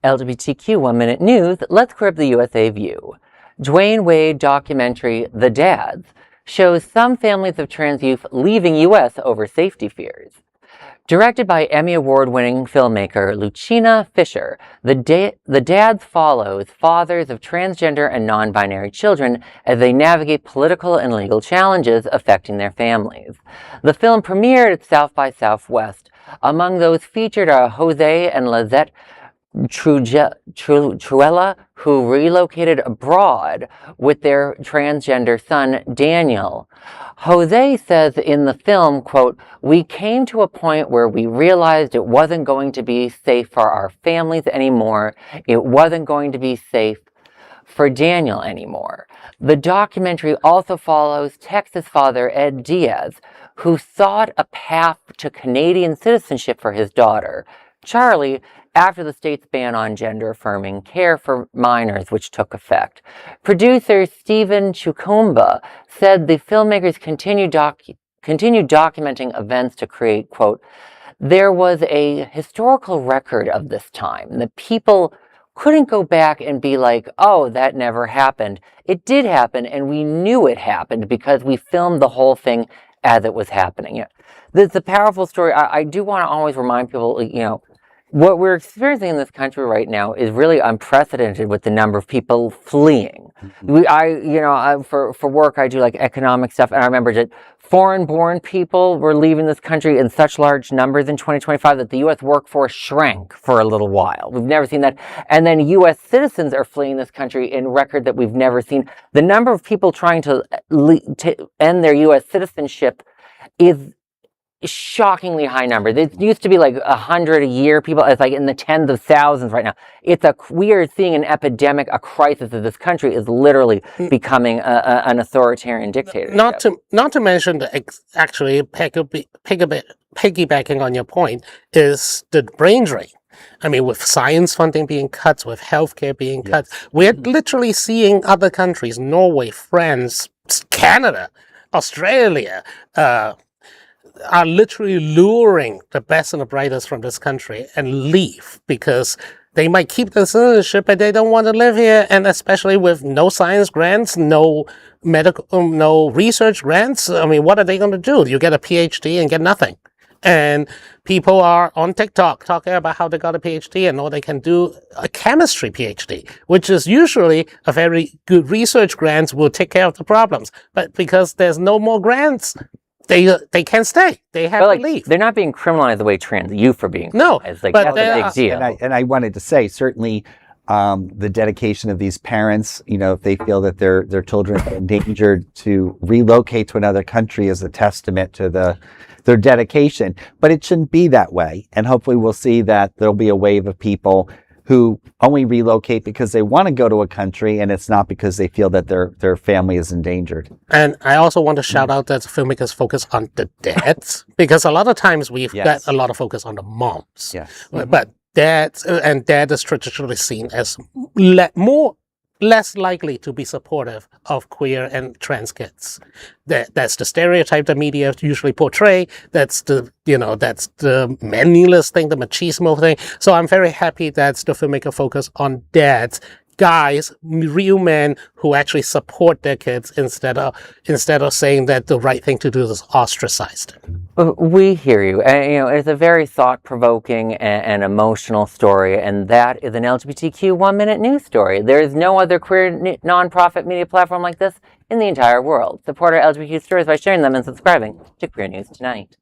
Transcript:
LGBTQ 1 Minute News, let's clear up the USA view. Dwyane Wade documentary The Dads shows some families of trans youth leaving U.S. over safety fears. Directed by Emmy Award-winning filmmaker Luchina Fisher, The Dads follows fathers of transgender and non-binary children as they navigate political and legal challenges affecting their families. The film premiered at South by Southwest. Among those featured are Jose and Lizette Trujillo, who relocated abroad with their transgender son, Daniel. Jose says in the film, quote, "We came to a point where we realized it wasn't going to be safe for our families anymore. It wasn't going to be safe for Daniel anymore." The documentary also follows Texas father Ed Diaz, who sought a path to Canadian citizenship for his daughter, Charli, after the state's ban on gender-affirming care for minors, which took effect. Producer Stephen Chukumba said the filmmakers continued documenting events to create, quote, "There was a historical record of this time. The people couldn't go back and be like, oh, that never happened. It did happen, and we knew it happened because we filmed the whole thing as it was happening." You know, it's a powerful story. I do want to always remind people, you know, what we're experiencing in this country right now is really unprecedented with the number of people fleeing. For work, I do like economic stuff, and I remember that foreign-born people were leaving this country in such large numbers in 2025 that the U.S. workforce shrank for a little while. We've never seen that. And then U.S. citizens are fleeing this country in record that we've never seen. The number of people trying to end their U.S. citizenship is shockingly high number. It used to be like 100 a year. People, it's like in the tens of thousands right now. We are seeing an epidemic, a crisis of this country is literally becoming an authoritarian dictatorship. Not to mention, actually, piggybacking on your point, is the brain drain. I mean, with science funding being cut, with healthcare being cut, we're literally seeing other countries, Norway, France, Canada, Australia, are literally luring the best and the brightest from this country and leave because they might keep the citizenship, but they don't want to live here. And especially with no science grants, no medical, no research grants. I mean, what are they going to do? You get a PhD and get nothing. And people are on TikTok talking about how they got a PhD and all they can do a chemistry PhD, which is usually a very good research grants will take care of the problems. But because there's no more grants, they can't stay. They have to leave. They're not being criminalized the way trans youth are being criminalized. No, like, that's a big deal. And I wanted to say, certainly, the dedication of these parents, you know, if they feel that their children are endangered, to relocate to another country is a testament to their dedication. But it shouldn't be that way. And hopefully we'll see that there'll be a wave of people who only relocate because they want to go to a country and it's not because they feel that their family is endangered. And I also want to shout out that filmmakers focus on the dads, because a lot of times we've got a lot of focus on the moms. Yes. But dads, and dad is traditionally seen as less likely to be supportive of queer and trans kids. That's the stereotype the media usually portray. That's the manliness thing, the machismo thing. So I'm very happy that the filmmaker focus on dads, guys, real men who actually support their kids instead of saying that the right thing to do is ostracize them. We hear you. And, you know, it's a very thought-provoking and emotional story, and that is an LGBTQ 1 Minute news story. There is no other queer nonprofit media platform like this in the entire world. Support our LGBTQ stories by sharing them and subscribing to Queer News Tonight.